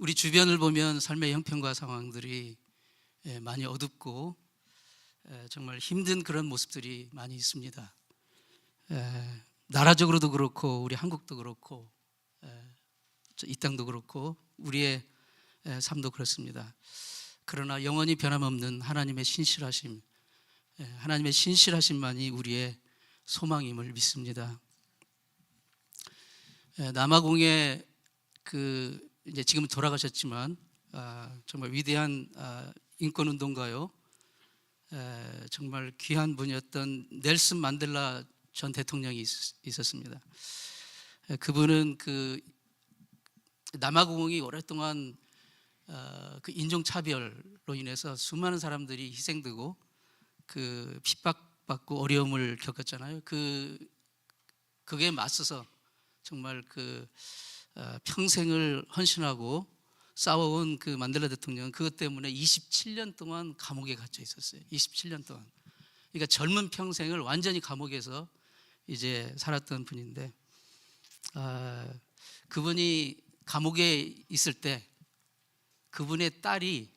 우리 주변을 보면 삶의 형편과 상황들이 많이 어둡고 정말 힘든 그런 모습들이 많이 있습니다. 나라적으로도 그렇고 우리 한국도 그렇고 이 땅도 그렇고 우리의 삶도 그렇습니다. 그러나 영원히 변함없는 하나님의 신실하심만이 우리의 소망임을 믿습니다. 남아공의 이제 지금 돌아가셨지만 정말 위대한 인권운동가요, 정말 귀한 분이었던 넬슨 만델라 전 대통령이 있었습니다. 그분은 남아공이 오랫동안 그 인종차별로 인해서 수많은 사람들이 희생되고 핍박받고 어려움을 겪었잖아요. 그게 맞서서 정말 평생을 헌신하고 싸워온 만델라 대통령은 그것 때문에 27년 동안 감옥에 갇혀 있었어요. 27년 동안. 그러니까 젊은 평생을 완전히 감옥에서 이제 살았던 분인데, 그분이 감옥에 있을 때 그분의 딸이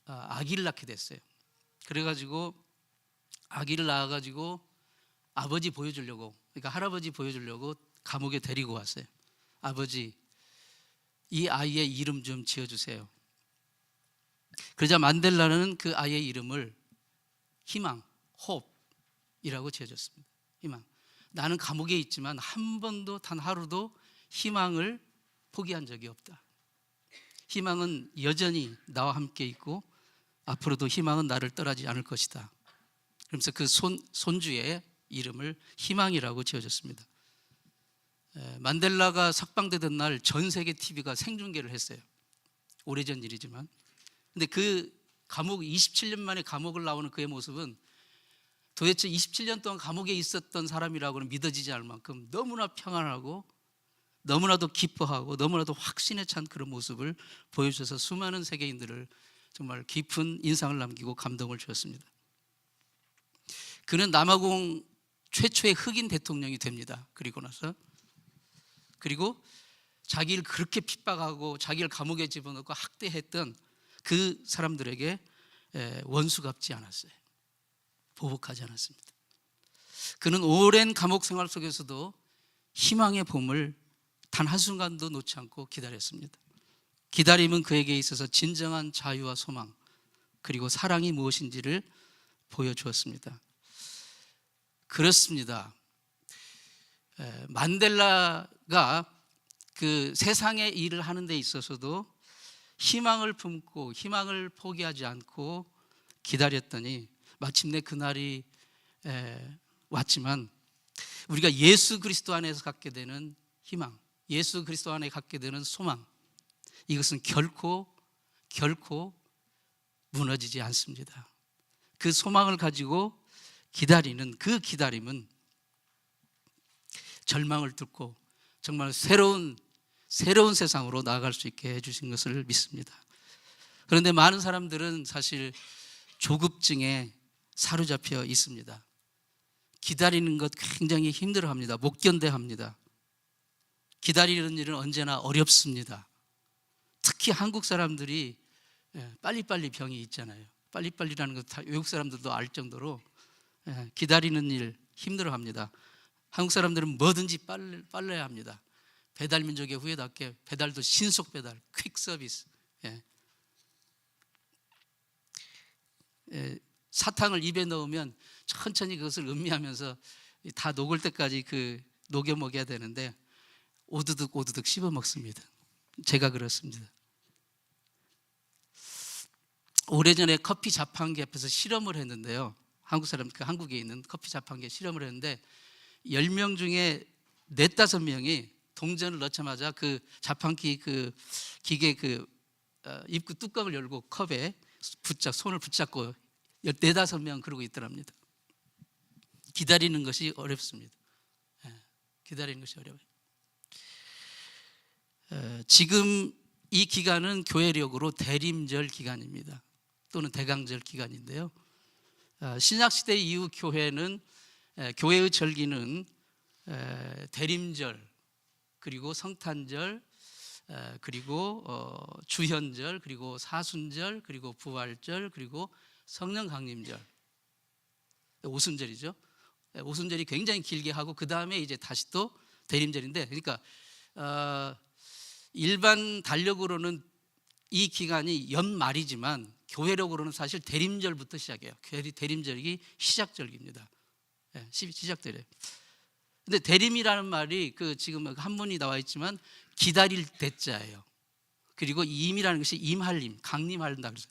아기를 낳게 됐어요. 그래가지고 아기를 낳아가지고 아버지 보여주려고, 그러니까 할아버지 보여주려고 감옥에 데리고 왔어요. 아버지, 이 아이의 이름 좀 지어주세요. 그러자 만델라는 그 아이의 이름을 희망, hope이라고 지어줬습니다. 희망. 나는 감옥에 있지만 한 번도 단 하루도 희망을 포기한 적이 없다. 희망은 여전히 나와 함께 있고 앞으로도 희망은 나를 떠나지 않을 것이다. 그러면서 그 손주의 이름을 희망이라고 지어줬습니다. 만델라가 석방되던 날 전 세계 TV가 생중계를 했어요. 오래전 일이지만. 근데 그 감옥 27년 만에 감옥을 나오는 그의 모습은 도대체 27년 동안 감옥에 있었던 사람이라고는 믿어지지 않을 만큼 너무나 평안하고 너무나도 기뻐하고 너무나도 확신에 찬 그런 모습을 보여주셔서 수많은 세계인들을 정말 깊은 인상을 남기고 감동을 주었습니다. 그는 남아공 최초의 흑인 대통령이 됩니다. 그리고 자기를 그렇게 핍박하고 자기를 감옥에 집어넣고 학대했던 그 사람들에게 원수 갚지 않았어요. 보복하지 않았습니다. 그는 오랜 감옥 생활 속에서도 희망의 봄을 단 한순간도 놓지 않고 기다렸습니다. 기다림은 그에게 있어서 진정한 자유와 소망, 그리고 사랑이 무엇인지를 보여주었습니다. 그렇습니다. 만델라가 세상의 일을 하는 데 있어서도 희망을 품고 희망을 포기하지 않고 기다렸더니 마침내 그날이 왔지만 우리가 예수 그리스도 안에서 갖게 되는 희망, 예수 그리스도 안에 갖게 되는 소망, 이것은 결코 무너지지 않습니다. 그 소망을 가지고 기다리는 그 기다림은 절망을 뚫고 정말 새로운 세상으로 나아갈 수 있게 해주신 것을 믿습니다. 그런데 많은 사람들은 사실 조급증에 사로잡혀 있습니다. 기다리는 것 굉장히 힘들어합니다. 못 견뎌합니다. 기다리는 일은 언제나 어렵습니다. 특히 한국 사람들이 빨리빨리 병이 있잖아요. 빨리빨리라는 것 외국 사람들도 알 정도로 기다리는 일 힘들어합니다. 한국 사람들은 뭐든지 빨라야 합니다. 배달민족의 후예답게 배달도 신속 배달, 퀵 서비스. 사탕을 입에 넣으면 천천히 그것을 음미하면서 다 녹을 때까지 녹여 먹여야 되는데 오두둑 씹어 먹습니다. 제가 그렇습니다. 오래전에 커피 자판기 앞에서 실험을 했는데요. 한국에 있는 커피 자판기에 실험을 했는데 10명 중에 4, 5명이 동전을 넣자마자 그 자판기 기계 입구 뚜껑을 열고 컵에 손을 붙잡고 4, 5명 그러고 있더랍니다. 기다리는 것이 어렵습니다. 기다리는 것이 어려워요. 지금 이 기간은 교회력으로 대림절 기간입니다. 또는 대강절 기간인데요. 신약시대 이후 교회의 절기는 대림절, 그리고 성탄절, 그리고 주현절, 그리고 사순절, 그리고 부활절, 그리고 성령 강림절, 오순절이죠. 오순절이 굉장히 길게 하고 그 다음에 이제 다시 또 대림절인데, 그러니까 일반 달력으로는 이 기간이 연말이지만 교회력으로는 사실 대림절부터 시작해요. 대림절이 시작절기입니다. 시작절이에요. 근데 대림이라는 말이 지금 한문이 나와 있지만 기다릴 대자예요. 그리고 임이라는 것이 임할림, 강림한다. 그래서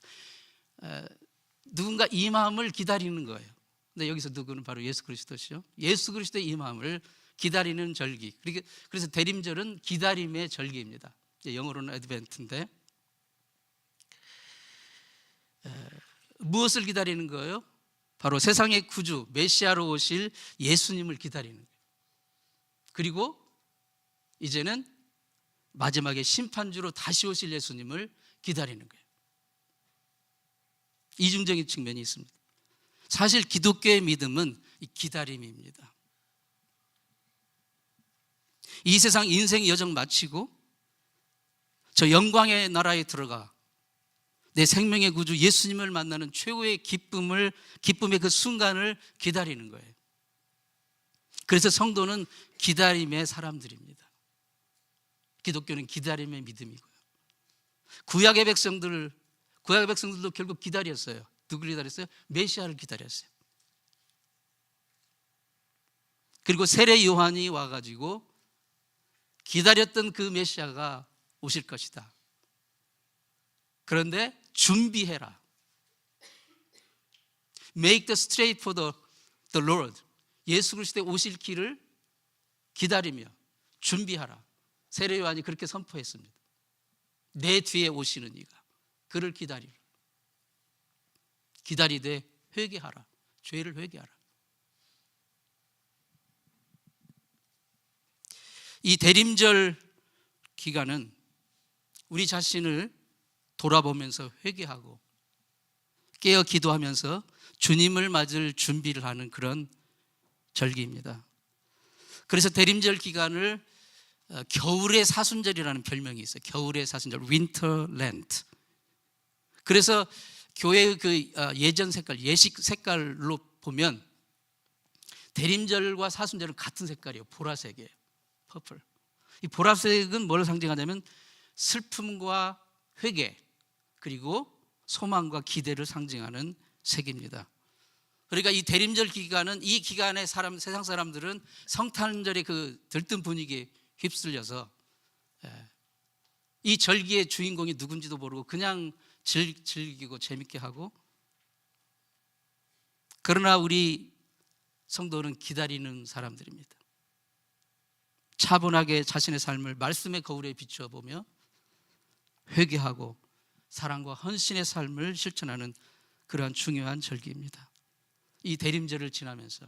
누군가 임함을 기다리는 거예요. 근데 여기서 누구는 바로 예수 그리스도시죠. 예수 그리스도의 임함을 기다리는 절기. 그래서 대림절은 기다림의 절기입니다. 영어로는 애드벤트인데, 무엇을 기다리는 거예요? 바로 세상의 구주 메시아로 오실 예수님을 기다리는 거예요. 그리고 이제는 마지막에 심판주로 다시 오실 예수님을 기다리는 거예요. 이중적인 측면이 있습니다. 사실 기독교의 믿음은 이 기다림입니다. 이 세상 인생 여정 마치고 저 영광의 나라에 들어가 내 생명의 구주 예수님을 만나는 최고의 기쁨의 그 순간을 기다리는 거예요. 그래서 성도는 기다림의 사람들입니다. 기독교는 기다림의 믿음이고요. 구약의 백성들도 결국 기다렸어요. 누구를 기다렸어요? 메시아를 기다렸어요. 그리고 세례 요한이 와가지고 기다렸던 그 메시아가 오실 것이다. 그런데 준비해라. Make the straight for the Lord. 예수 그리스도의 오실 길을 기다리며 준비하라. 세례 요한이 그렇게 선포했습니다. 내 뒤에 오시는 이가 그를 기다리라. 기다리되 회개하라. 죄를 회개하라. 이 대림절 기간은 우리 자신을 돌아보면서 회개하고 깨어 기도하면서 주님을 맞을 준비를 하는 그런 절기입니다. 그래서 대림절 기간을 겨울의 사순절이라는 별명이 있어요. 겨울의 사순절, Winter Lent. 그래서 교회의 예전 색깔, 예식 색깔로 보면 대림절과 사순절은 같은 색깔이에요. 보라색이에요. 퍼플. 이 보라색은 뭘 상징하냐면 슬픔과 회개, 그리고 소망과 기대를 상징하는 색입니다. 그러니까 이 대림절 기간은, 이 기간에 세상 사람들은 성탄절의 그 들뜬 분위기에 휩쓸려서 이 절기의 주인공이 누군지도 모르고 그냥 즐기고 재밌게 하고, 그러나 우리 성도는 기다리는 사람들입니다. 차분하게 자신의 삶을 말씀의 거울에 비추어 보며 회개하고 사랑과 헌신의 삶을 실천하는 그러한 중요한 절기입니다. 이 대림절을 지나면서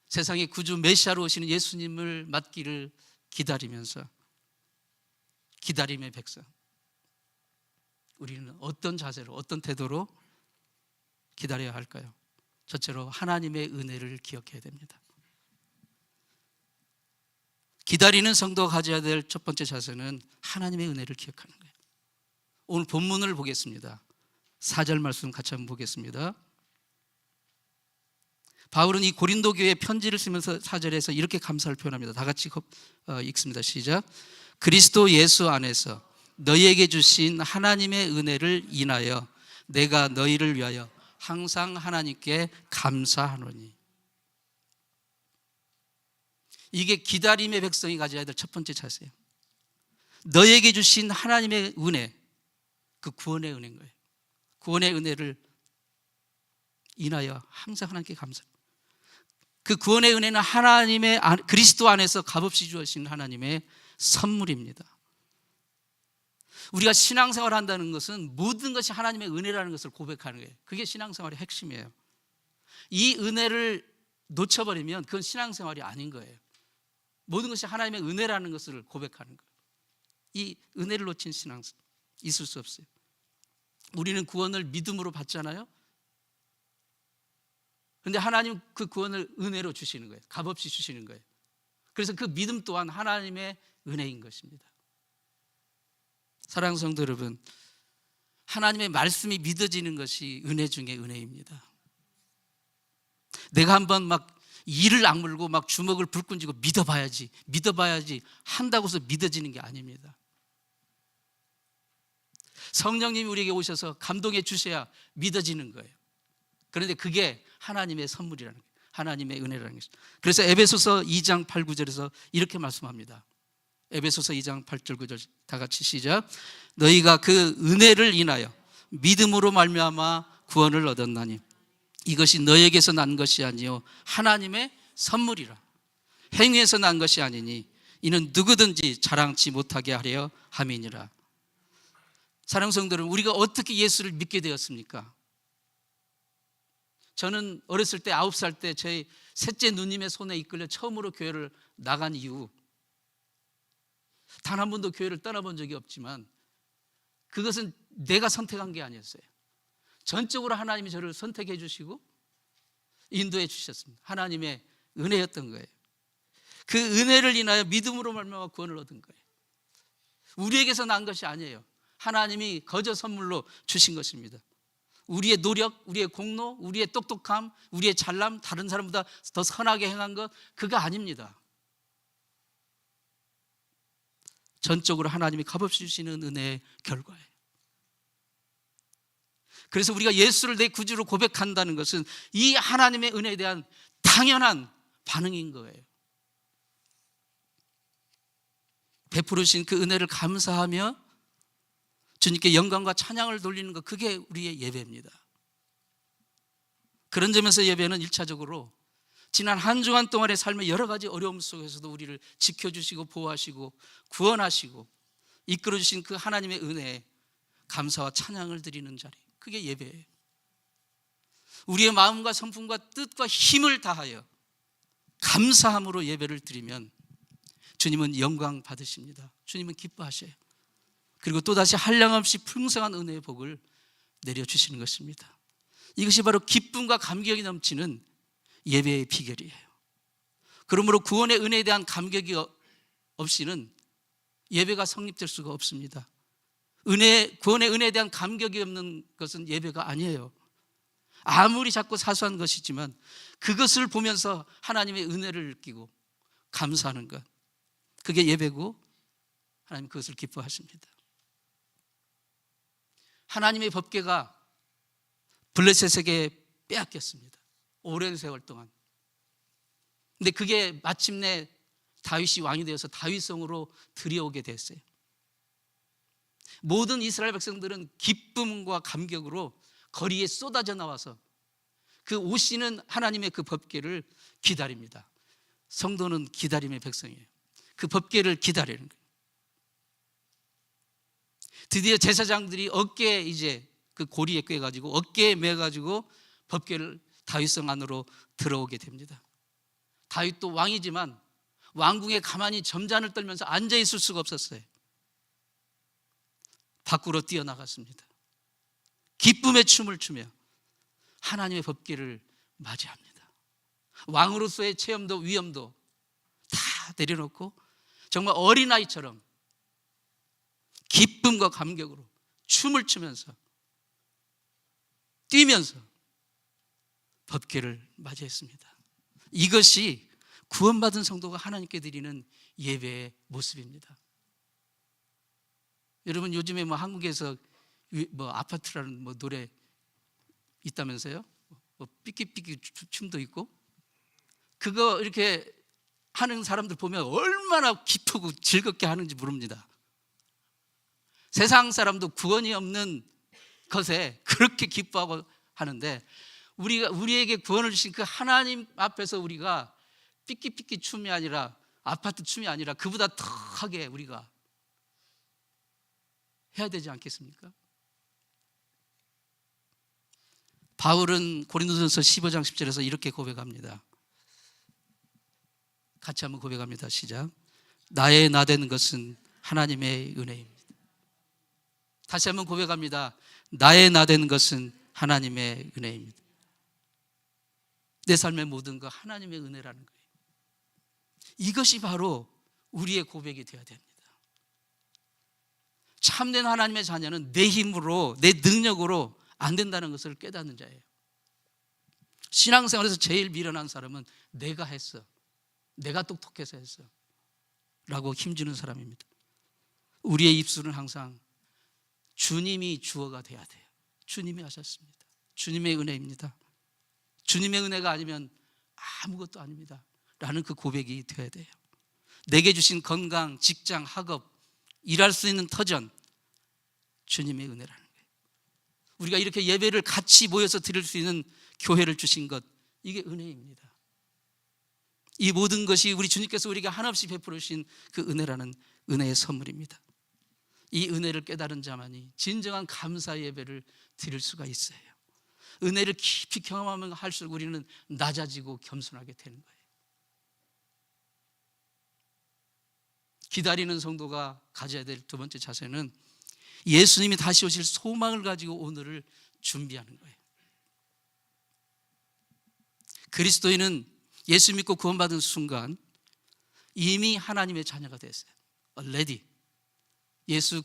세상의 구주 메시아로 오시는 예수님을 맞기를 기다리면서, 기다림의 백성, 우리는 어떤 자세로, 어떤 태도로 기다려야 할까요? 첫째로 하나님의 은혜를 기억해야 됩니다. 기다리는 성도가 가져야 될 첫 번째 자세는 하나님의 은혜를 기억하는 거예요. 오늘 본문을 보겠습니다. 4절 말씀 같이 한번 보겠습니다. 바울은 이 고린도 교회에 편지를 쓰면서 4절에서 이렇게 감사를 표현합니다. 다 같이 읽습니다. 시작. 그리스도 예수 안에서 너희에게 주신 하나님의 은혜를 인하여 내가 너희를 위하여 항상 하나님께 감사하노니. 이게 기다림의 백성이 가져야 될 첫 번째 자세예요. 너희에게 주신 하나님의 은혜, 그 구원의 은혜인 거예요. 구원의 은혜를 인하여 항상 하나님께 감사합니다. 그 구원의 은혜는 하나님의 그리스도 안에서 값없이 주신 하나님의 선물입니다. 우리가 신앙생활을 한다는 것은 모든 것이 하나님의 은혜라는 것을 고백하는 거예요. 그게 신앙생활의 핵심이에요. 이 은혜를 놓쳐버리면 그건 신앙생활이 아닌 거예요. 모든 것이 하나님의 은혜라는 것을 고백하는 거예요. 이 은혜를 놓친 신앙생활 있을 수 없어요. 우리는 구원을 믿음으로 받잖아요. 그런데 하나님 그 구원을 은혜로 주시는 거예요. 값없이 주시는 거예요. 그래서 그 믿음 또한 하나님의 은혜인 것입니다. 사랑하는 성도 여러분, 하나님의 말씀이 믿어지는 것이 은혜 중에 은혜입니다. 내가 한번 막 이를 악물고 막 주먹을 불끈 쥐고 믿어봐야지 한다고 해서 믿어지는 게 아닙니다. 성령님이 우리에게 오셔서 감동해 주셔야 믿어지는 거예요. 그런데 그게 하나님의 선물이라는 거예요. 하나님의 은혜라는 것입니다. 그래서 에베소서 2장 8, 9절에서 이렇게 말씀합니다. 에베소서 2장 8절 9절 다 같이 시작. 너희가 그 은혜를 인하여 믿음으로 말미암아 구원을 얻었나니 이것이 너희에게서 난 것이 아니요 하나님의 선물이라. 행위에서 난 것이 아니니 이는 누구든지 자랑치 못하게 하려 함이니라. 사랑하는 성도들, 우리가 어떻게 예수를 믿게 되었습니까? 저는 어렸을 때 9살 때 제 셋째 누님의 손에 이끌려 처음으로 교회를 나간 이후 단 한 번도 교회를 떠나본 적이 없지만 그것은 내가 선택한 게 아니었어요. 전적으로 하나님이 저를 선택해 주시고 인도해 주셨습니다. 하나님의 은혜였던 거예요. 그 은혜를 인하여 믿음으로 말미암아 구원을 얻은 거예요. 우리에게서 난 것이 아니에요. 하나님이 거저 선물로 주신 것입니다. 우리의 노력, 우리의 공로, 우리의 똑똑함, 우리의 잘남, 다른 사람보다 더 선하게 행한 것, 그거 아닙니다. 전적으로 하나님이 값없이 주시는 은혜의 결과예요. 그래서 우리가 예수를 내 구주로 고백한다는 것은 이 하나님의 은혜에 대한 당연한 반응인 거예요. 베푸르신 그 은혜를 감사하며 주님께 영광과 찬양을 돌리는 것, 그게 우리의 예배입니다. 그런 점에서 예배는 1차적으로 지난 한 주간 동안의 삶의 여러 가지 어려움 속에서도 우리를 지켜주시고 보호하시고 구원하시고 이끌어주신 그 하나님의 은혜에 감사와 찬양을 드리는 자리, 그게 예배예요. 우리의 마음과 성품과 뜻과 힘을 다하여 감사함으로 예배를 드리면 주님은 영광 받으십니다. 주님은 기뻐하셔요. 그리고 또다시 한량없이 풍성한 은혜의 복을 내려주시는 것입니다. 이것이 바로 기쁨과 감격이 넘치는 예배의 비결이에요. 그러므로 구원의 은혜에 대한 감격이 없이는 예배가 성립될 수가 없습니다. 구원의 은혜에 대한 감격이 없는 것은 예배가 아니에요. 아무리 작고 사소한 것이지만 그것을 보면서 하나님의 은혜를 느끼고 감사하는 것, 그게 예배고 하나님 그것을 기뻐하십니다. 하나님의 법궤가 블레셋에게 빼앗겼습니다. 오랜 세월 동안. 근데 그게 마침내 다윗이 왕이 되어서 다윗성으로 들여오게 됐어요. 모든 이스라엘 백성들은 기쁨과 감격으로 거리에 쏟아져 나와서 그 오시는 하나님의 그 법궤를 기다립니다. 성도는 기다림의 백성이에요. 그 법궤를 기다리는 거예요. 드디어 제사장들이 어깨에 이제 그 고리에 꿰가지고 어깨에 매가지고 법궤를 다윗성 안으로 들어오게 됩니다. 다윗도 왕이지만 왕궁에 가만히 점잔을 떨면서 앉아 있을 수가 없었어요. 밖으로 뛰어나갔습니다. 기쁨의 춤을 추며 하나님의 법궤를 맞이합니다. 왕으로서의 체험도 위엄도 다 내려놓고 정말 어린아이처럼 기쁨과 감격으로 춤을 추면서 뛰면서 법궤를 맞이했습니다. 이것이 구원받은 성도가 하나님께 드리는 예배의 모습입니다. 여러분, 요즘에 뭐 한국에서 뭐 아파트라는 뭐 노래 있다면서요? 뭐 삐끼삐끼 춤도 있고, 그거 이렇게 하는 사람들 보면 얼마나 기쁘고 즐겁게 하는지 모릅니다. 세상 사람도 구원이 없는 것에 그렇게 기뻐하고 하는데, 우리에게 구원을 주신 그 하나님 앞에서 우리가 삐끼삐끼 춤이 아니라, 아파트 춤이 아니라 그보다 더하게 우리가 해야 되지 않겠습니까? 바울은 고린도전서 15장 10절에서 이렇게 고백합니다. 같이 한번 고백합니다. 시작. 나의 나되는 것은 하나님의 은혜입니다. 다시 한번 고백합니다. 나의 나되는 것은 하나님의 은혜입니다. 내 삶의 모든 것 하나님의 은혜라는 거예요. 이것이 바로 우리의 고백이 되어야 됩니다. 참된 하나님의 자녀는 내 힘으로, 내 능력으로 안 된다는 것을 깨닫는 자예요. 신앙생활에서 제일 미련한 사람은 내가 했어, 내가 똑똑해서 했어 라고 힘주는 사람입니다. 우리의 입술은 항상 주님이 주어가 돼야 돼요. 주님이 하셨습니다. 주님의 은혜입니다. 주님의 은혜가 아니면 아무것도 아닙니다 라는 그 고백이 되어야 돼요. 내게 주신 건강, 직장, 학업, 일할 수 있는 터전, 주님의 은혜라는 거예요. 우리가 이렇게 예배를 같이 모여서 드릴 수 있는 교회를 주신 것, 이게 은혜입니다. 이 모든 것이 우리 주님께서 우리에게 한없이 베풀어 주신 그 은혜라는 은혜의 선물입니다. 이 은혜를 깨달은 자만이 진정한 감사 예배를 드릴 수가 있어요. 은혜를 깊이 경험하면 할수록 우리는 낮아지고 겸손하게 되는 거예요. 기다리는 성도가 가져야 될 두 번째 자세는 예수님이 다시 오실 소망을 가지고 오늘을 준비하는 거예요. 그리스도인은 예수 믿고 구원받은 순간 이미 하나님의 자녀가 됐어요. Already. 예수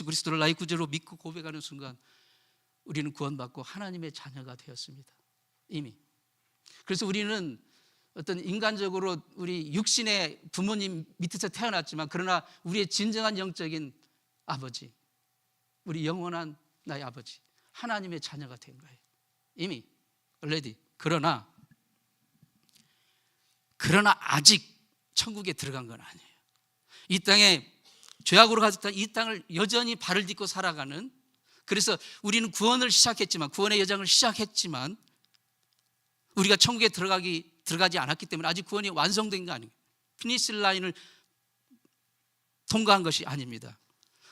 그리스도를 나의 구주로 믿고 고백하는 순간 우리는 구원받고 하나님의 자녀가 되었습니다. 이미. 그래서 우리는 어떤 인간적으로 우리 육신의 부모님 밑에서 태어났지만, 그러나 우리의 진정한 영적인 아버지, 우리 영원한 나의 아버지, 하나님의 자녀가 된 거예요. 이미 already. 그러나 아직 천국에 들어간 건 아니에요. 이 땅에 죄악으로 가득한 이 땅을 여전히 발을 딛고 살아가는, 그래서 우리는 구원의 여정을 시작했지만 우리가 천국에 들어가지 않았기 때문에 아직 구원이 완성된 거 아니에요. 피니시 라인을 통과한 것이 아닙니다.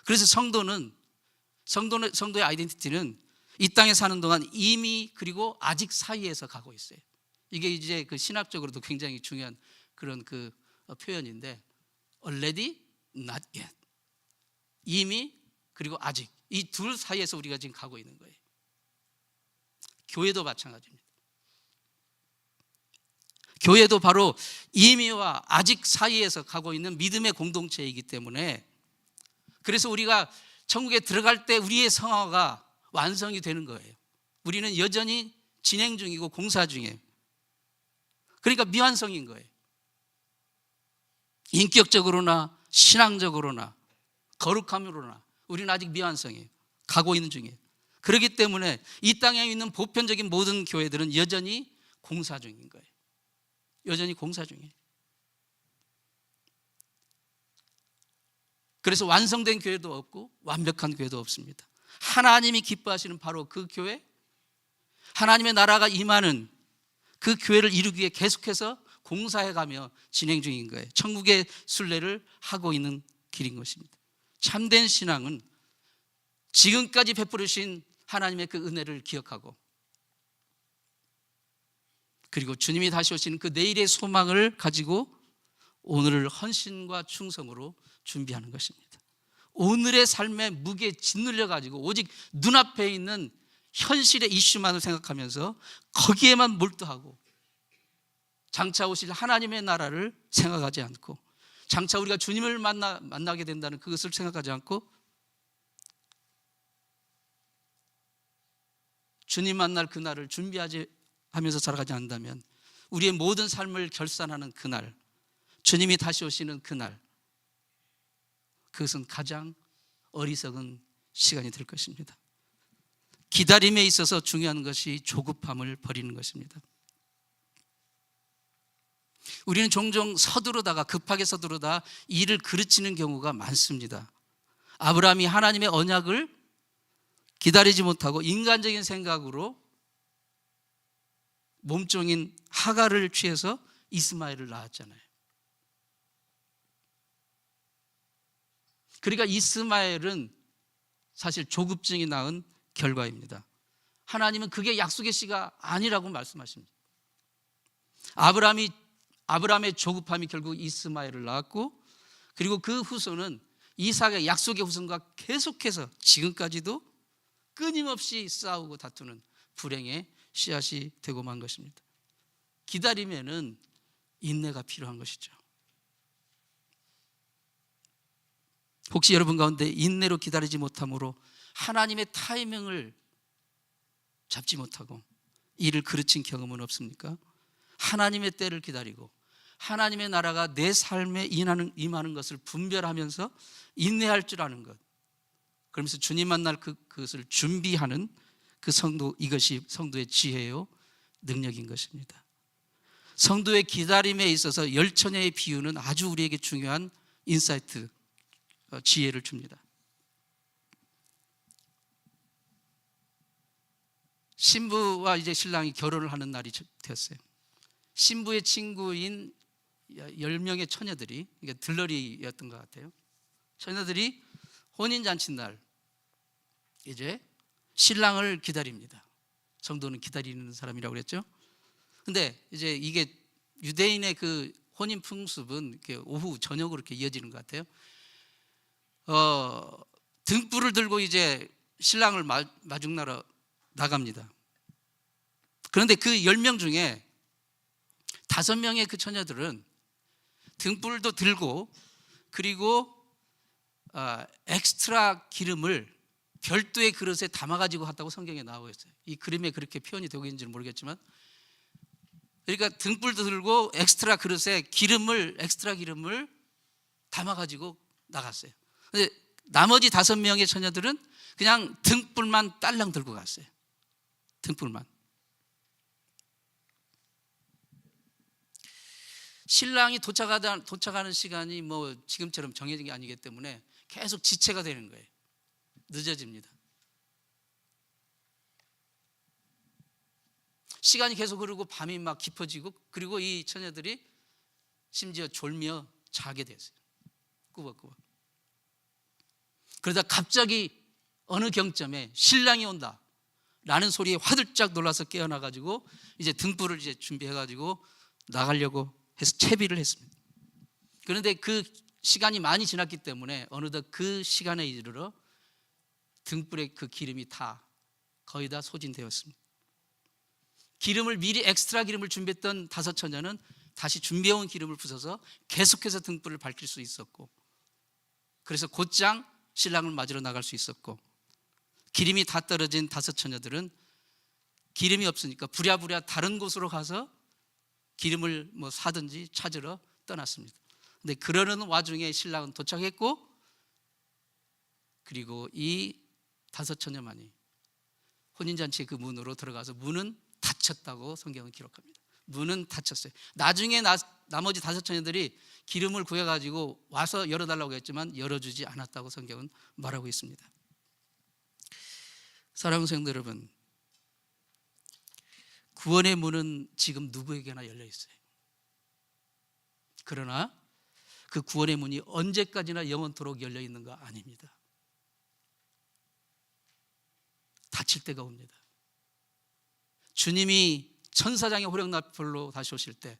그래서 성도의 아이덴티티는 이 땅에 사는 동안 이미 그리고 아직 사이에서 가고 있어요. 이게 이제 그 신학적으로도 굉장히 중요한 그런 그 표현인데, already, not yet. 이미 그리고 아직, 이 둘 사이에서 우리가 지금 가고 있는 거예요. 교회도 마찬가지입니다. 교회도 바로 이미와 아직 사이에서 가고 있는 믿음의 공동체이기 때문에, 그래서 우리가 천국에 들어갈 때 우리의 성화가 완성이 되는 거예요. 우리는 여전히 진행 중이고 공사 중이에요. 그러니까 미완성인 거예요. 인격적으로나 신앙적으로나 거룩함으로나 우리는 아직 미완성이에요. 가고 있는 중이에요. 그렇기 때문에 이 땅에 있는 보편적인 모든 교회들은 여전히 공사 중인 거예요. 여전히 공사 중이에요. 그래서 완성된 교회도 없고 완벽한 교회도 없습니다. 하나님이 기뻐하시는 바로 그 교회, 하나님의 나라가 임하는 그 교회를 이루기 위해 계속해서 공사해가며 진행 중인 거예요. 천국의 순례를 하고 있는 길인 것입니다. 참된 신앙은 지금까지 베풀으신 하나님의 그 은혜를 기억하고, 그리고 주님이 다시 오시는 그 내일의 소망을 가지고 오늘을 헌신과 충성으로 준비하는 것입니다. 오늘의 삶의 무게에 짓눌려 가지고 오직 눈앞에 있는 현실의 이슈만을 생각하면서 거기에만 몰두하고, 장차 오실 하나님의 나라를 생각하지 않고, 장차 우리가 주님을 만나게 된다는 그것을 생각하지 않고, 주님 만날 그날을 준비하면서 살아가지 않는다면 우리의 모든 삶을 결산하는 그날, 주님이 다시 오시는 그날, 그것은 가장 어리석은 시간이 될 것입니다. 기다림에 있어서 중요한 것이 조급함을 버리는 것입니다. 우리는 종종 급하게 서두르다 일을 그르치는 경우가 많습니다. 아브라함이 하나님의 언약을 기다리지 못하고 인간적인 생각으로 몸종인 하갈을 취해서 이스마엘을 낳았잖아요. 그러니까 이스마엘은 사실 조급증이 낳은 결과입니다. 하나님은 그게 약속의 씨가 아니라고 말씀하십니다. 아브라함의 조급함이 결국 이스마엘을 낳았고, 그리고 그 후손은 이삭의 약속의 후손과 계속해서 지금까지도 끊임없이 싸우고 다투는 불행의 씨앗이 되고 만 것입니다. 기다리면은 인내가 필요한 것이죠. 혹시 여러분 가운데 인내로 기다리지 못함으로 하나님의 타이밍을 잡지 못하고 일을 그르친 경험은 없습니까? 하나님의 때를 기다리고 하나님의 나라가 내 삶에 임하는 것을 분별하면서 인내할 줄 아는 것, 그러면서 주님 만날 그것을 준비하는 그 성도, 이것이 성도의 지혜요 능력인 것입니다. 성도의 기다림에 있어서 열처녀의 비유는 아주 우리에게 중요한 인사이트, 지혜를 줍니다. 신부와 이제 신랑이 결혼을 하는 날이 되었어요. 신부의 친구인 10명의 처녀들이, 이게 들러리였던 것 같아요. 처녀들이 혼인잔치 날 이제 신랑을 기다립니다. 성도는 기다리는 사람이라고 그랬죠. 근데 이제 이게 유대인의 그 혼인 풍습은 이렇게 오후 저녁으로 이렇게 이어지는 것 같아요. 등불을 들고 이제 신랑을 마중나러 나갑니다. 그런데 그 10명 중에 5명의 그 처녀들은 등불도 들고, 그리고 엑스트라 기름을 별도의 그릇에 담아가지고 갔다고 성경에 나오고 있어요. 이 그림에 그렇게 표현이 되고 있는지는 모르겠지만, 그러니까 등불도 들고 엑스트라 그릇에 엑스트라 기름을 담아가지고 나갔어요. 근데 나머지 5명의 처녀들은 그냥 등불만 딸랑 들고 갔어요. 등불만. 신랑이 도착하는 시간이 뭐 지금처럼 정해진 게 아니기 때문에 계속 지체가 되는 거예요. 늦어집니다. 시간이 계속 흐르고 밤이 막 깊어지고, 그리고 이 처녀들이 심지어 졸며 자게 됐어요. 꾸벅꾸벅. 그러다 갑자기 어느 경점에 신랑이 온다 라는 소리에 화들짝 놀라서 깨어나가지고 이제 등불을 이제 준비해가지고 나가려고 해서 채비를 했습니다. 그런데 그 시간이 많이 지났기 때문에 어느덧 그 시간에 이르러 등불에 그 기름이 다 거의 다 소진되었습니다. 기름을 미리 엑스트라 기름을 준비했던 5 처녀는 다시 준비해온 기름을 부숴서 계속해서 등불을 밝힐 수 있었고, 그래서 곧장 신랑을 맞으러 나갈 수 있었고, 기름이 다 떨어진 5 처녀들은 기름이 없으니까 부랴부랴 다른 곳으로 가서 기름을 뭐 사든지 찾으러 떠났습니다. 근데 그러는 와중에 신랑은 도착했고, 그리고 이 5 처녀만이 혼인잔치의 그 문으로 들어가서 문은 닫혔다고 성경은 기록합니다. 문은 닫혔어요. 나중에 나머지 5 처녀들이 기름을 구해가지고 와서 열어달라고 했지만 열어주지 않았다고 성경은 말하고 있습니다. 사랑하는 성도 여러분, 구원의 문은 지금 누구에게나 열려 있어요. 그러나 그 구원의 문이 언제까지나 영원토록 열려 있는 거 아닙니다. 닫힐 때가 옵니다. 주님이 천사장의 호령나팔로 다시 오실 때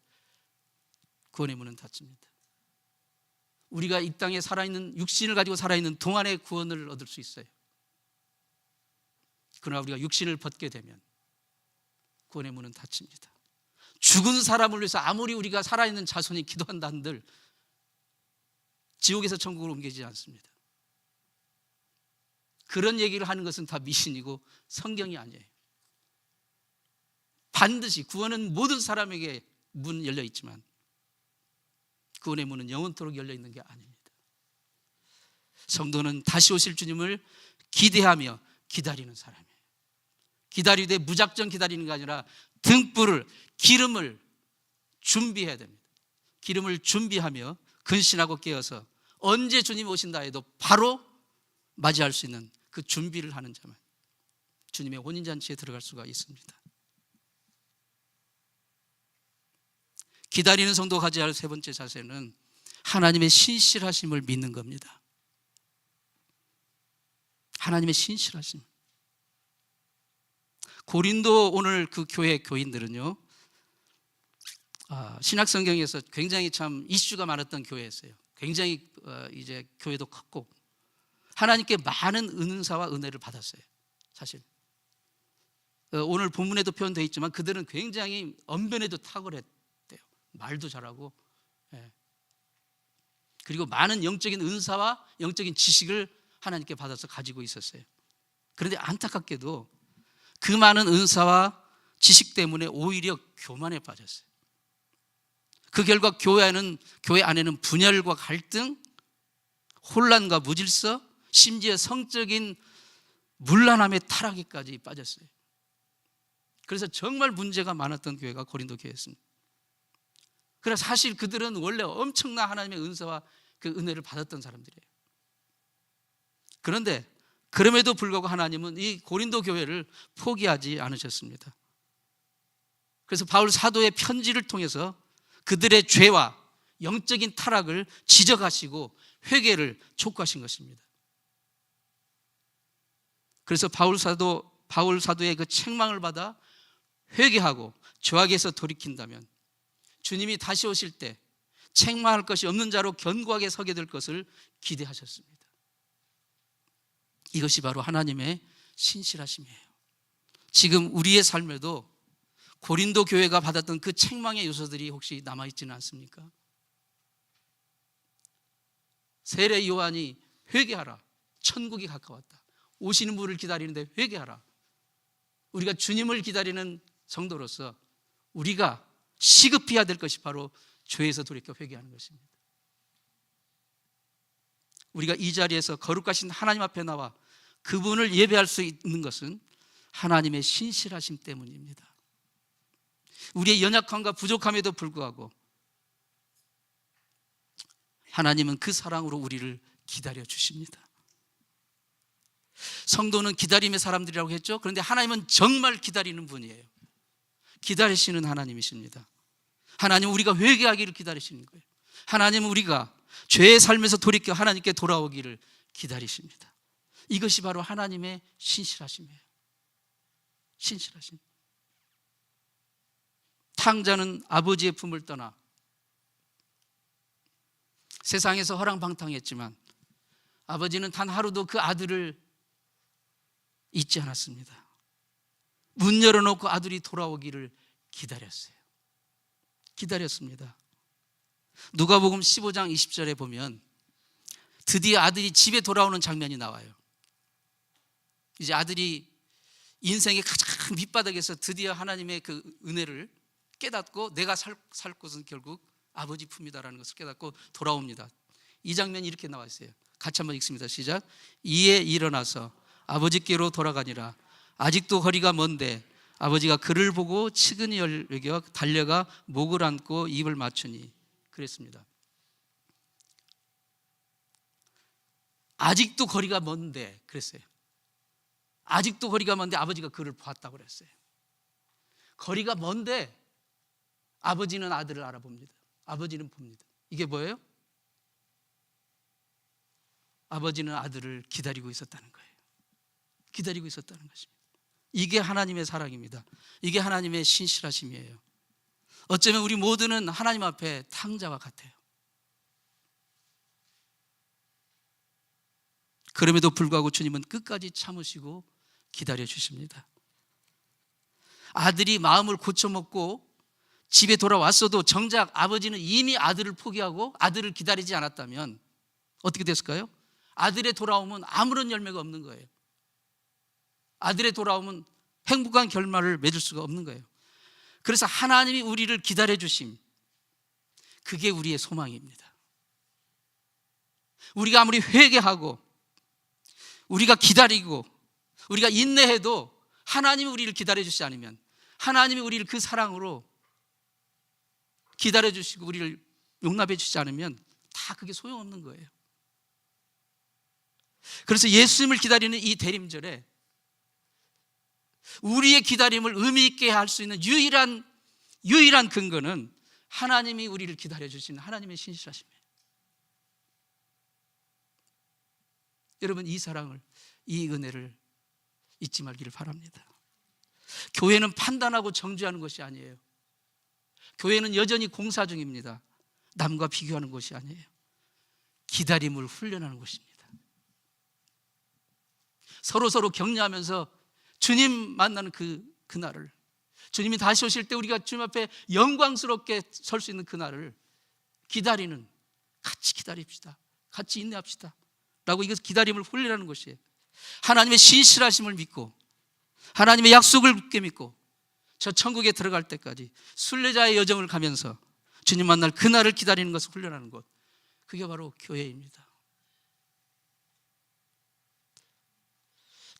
구원의 문은 닫힙니다. 우리가 이 땅에 살아있는, 육신을 가지고 살아있는 동안에 구원을 얻을 수 있어요. 그러나 우리가 육신을 벗게 되면 구원의 문은 닫힙니다. 죽은 사람을 위해서 아무리 우리가 살아있는 자손이 기도한다 한들 지옥에서 천국으로 옮기지 않습니다. 그런 얘기를 하는 것은 다 미신이고 성경이 아니에요. 반드시 구원은 모든 사람에게 문 열려 있지만 구원의 문은 영원토록 열려 있는 게 아닙니다. 성도는 다시 오실 주님을 기대하며 기다리는 사람이에요. 기다리되 무작정 기다리는 게 아니라 등불을, 기름을 준비해야 됩니다. 기름을 준비하며 근신하고 깨어서 언제 주님 오신다 해도 바로 맞이할 수 있는 그 준비를 하는 자만 주님의 혼인잔치에 들어갈 수가 있습니다. 기다리는 성도가 가져야 할 3번째 자세는 하나님의 신실하심을 믿는 겁니다. 하나님의 신실하심. 고린도 오늘 그 교회 교인들은요, 신약성경에서 굉장히 참 이슈가 많았던 교회였어요. 굉장히 이제 교회도 컸고 하나님께 많은 은사와 은혜를 받았어요. 사실 오늘 본문에도 표현되어 있지만 그들은 굉장히 언변에도 탁월했대요. 말도 잘하고, 예. 그리고 많은 영적인 은사와 영적인 지식을 하나님께 받아서 가지고 있었어요. 그런데 안타깝게도 그 많은 은사와 지식 때문에 오히려 교만에 빠졌어요. 그 결과 교회 안에는 분열과 갈등, 혼란과 무질서, 심지어 성적인 문란함의 타락에까지 빠졌어요. 그래서 정말 문제가 많았던 교회가 고린도 교회였습니다. 그래서 사실 그들은 원래 엄청난 하나님의 은사와 그 은혜를 받았던 사람들이에요. 그런데 그럼에도 불구하고 하나님은 이 고린도 교회를 포기하지 않으셨습니다. 그래서 바울 사도의 편지를 통해서 그들의 죄와 영적인 타락을 지적하시고 회개를 촉구하신 것입니다. 그래서 바울 사도의 그 책망을 받아 회개하고 죄악에서 돌이킨다면 주님이 다시 오실 때 책망할 것이 없는 자로 견고하게 서게 될 것을 기대하셨습니다. 이것이 바로 하나님의 신실하심이에요. 지금 우리의 삶에도 고린도 교회가 받았던 그 책망의 요소들이 혹시 남아있지는 않습니까? 세례 요한이 회개하라, 천국이 가까웠다, 오시는 분을 기다리는데 회개하라. 우리가 주님을 기다리는 성도로서 우리가 시급히 해야 될 것이 바로 죄에서 돌이켜 회개하는 것입니다. 우리가 이 자리에서 거룩하신 하나님 앞에 나와 그분을 예배할 수 있는 것은 하나님의 신실하심 때문입니다. 우리의 연약함과 부족함에도 불구하고 하나님은 그 사랑으로 우리를 기다려 주십니다. 성도는 기다림의 사람들이라고 했죠. 그런데 하나님은 정말 기다리는 분이에요. 기다리시는 하나님이십니다. 하나님은 우리가 회개하기를 기다리시는 거예요. 하나님은 우리가 죄의 삶에서 돌이켜 하나님께 돌아오기를 기다리십니다. 이것이 바로 하나님의 신실하심이에요. 신실하심. 탕자는 아버지의 품을 떠나 세상에서 허랑방탕했지만 아버지는 단 하루도 그 아들을 잊지 않았습니다. 문 열어놓고 아들이 돌아오기를 기다렸어요. 기다렸습니다. 누가복음 15장 20절에 보면 드디어 아들이 집에 돌아오는 장면이 나와요. 이제 아들이 인생의 가장 밑바닥에서 드디어 하나님의 그 은혜를 깨닫고 내가 살 곳은 결국 아버지 품이다라는 것을 깨닫고 돌아옵니다. 이 장면이 이렇게 나와 있어요. 같이 한번 읽습니다. 시작. 이에 일어나서 아버지께로 돌아가니라. 아직도 거리가 먼데 아버지가 그를 보고 치근히 여겨 달려가 목을 안고 입을 맞추니 그랬습니다. 아직도 거리가 먼데 그랬어요. 아직도 거리가 먼데 아버지가 그를 봤다고 그랬어요. 거리가 먼데 아버지는 아들을 알아봅니다. 아버지는 봅니다. 이게 뭐예요? 아버지는 아들을 기다리고 있었다는 거예요. 기다리고 있었다는 것입니다. 이게 하나님의 사랑입니다. 이게 하나님의 신실하심이에요. 어쩌면 우리 모두는 하나님 앞에 탕자와 같아요. 그럼에도 불구하고 주님은 끝까지 참으시고 기다려 주십니다. 아들이 마음을 고쳐먹고 집에 돌아왔어도 정작 아버지는 이미 아들을 포기하고 아들을 기다리지 않았다면 어떻게 됐을까요? 아들의 돌아옴은 아무런 열매가 없는 거예요. 아들의 돌아옴은 행복한 결말을 맺을 수가 없는 거예요. 그래서 하나님이 우리를 기다려 주심, 그게 우리의 소망입니다. 우리가 아무리 회개하고 우리가 기다리고 우리가 인내해도 하나님이 우리를 기다려 주시지 않으면, 하나님이 우리를 그 사랑으로 기다려 주시고 우리를 용납해 주시지 않으면 다 그게 소용없는 거예요. 그래서 예수님을 기다리는 이 대림절에 우리의 기다림을 의미 있게 할 수 있는 유일한 근거는 하나님이 우리를 기다려 주시는 하나님의 신실하심이에요. 여러분, 이 사랑을, 이 은혜를 잊지 말기를 바랍니다. 교회는 판단하고 정죄하는 것이 아니에요. 교회는 여전히 공사 중입니다. 남과 비교하는 것이 아니에요. 기다림을 훈련하는 것입니다. 서로 격려하면서 주님 만나는 그날을, 주님이 다시 오실 때 우리가 주님 앞에 영광스럽게 설 수 있는 그날을 기다리는, 같이 기다립시다, 같이 인내합시다 라고, 이것을 기다림을 훈련하는 것이에요. 하나님의 신실하심을 믿고 하나님의 약속을 굳게 믿고 저 천국에 들어갈 때까지 순례자의 여정을 가면서 주님 만날 그날을 기다리는 것을 훈련하는 것, 그게 바로 교회입니다.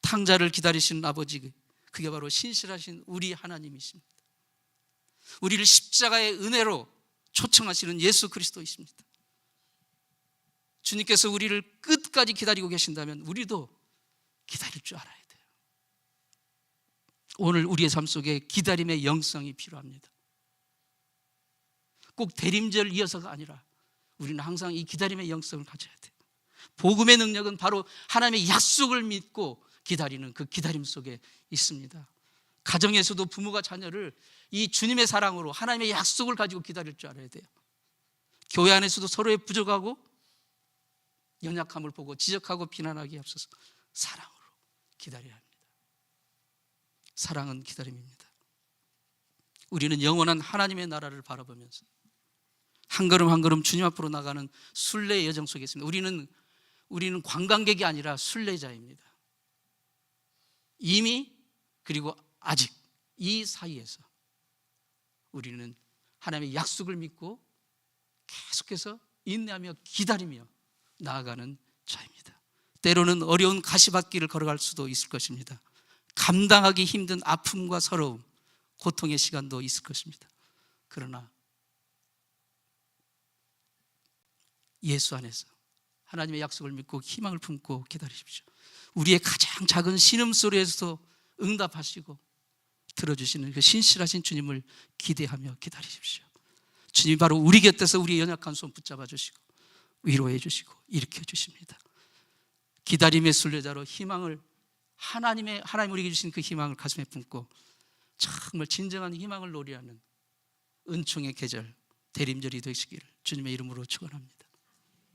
탕자를 기다리시는 아버지, 그게 바로 신실하신 우리 하나님이십니다. 우리를 십자가의 은혜로 초청하시는 예수 그리스도이십니다. 주님께서 우리를 끝까지 기다리고 계신다면 우리도 기다릴 줄 알아야 돼요. 오늘 우리의 삶 속에 기다림의 영성이 필요합니다. 꼭 대림절 이어서가 아니라 우리는 항상 이 기다림의 영성을 가져야 돼요. 복음의 능력은 바로 하나님의 약속을 믿고 기다리는 그 기다림 속에 있습니다. 가정에서도 부모가 자녀를 이 주님의 사랑으로 하나님의 약속을 가지고 기다릴 줄 알아야 돼요. 교회 안에서도 서로의 부족하고 연약함을 보고 지적하고 비난하기에 앞서서 사랑으로 기다려야 합니다. 사랑은 기다림입니다. 우리는 영원한 하나님의 나라를 바라보면서 한 걸음 한 걸음 주님 앞으로 나가는 순례의 여정 속에 있습니다. 우리는 관광객이 아니라 순례자입니다. 이미 그리고 아직 이 사이에서 우리는 하나님의 약속을 믿고 계속해서 인내하며 기다리며 나아가는 자입니다. 때로는 어려운 가시밭길을 걸어갈 수도 있을 것입니다. 감당하기 힘든 아픔과 서러움, 고통의 시간도 있을 것입니다. 그러나 예수 안에서 하나님의 약속을 믿고 희망을 품고 기다리십시오. 우리의 가장 작은 신음소리에서도 응답하시고 들어주시는 그 신실하신 주님을 기대하며 기다리십시오. 주님이 바로 우리 곁에서 우리의 연약한 손 붙잡아 주시고 위로해 주시고 일으켜 주십니다. 기다림의 순례자로 희망을, 하나님 우리에게 주신 그 희망을 가슴에 품고 정말 진정한 희망을 노래하는 은총의 계절, 대림절이 되시기를 주님의 이름으로 축원합니다.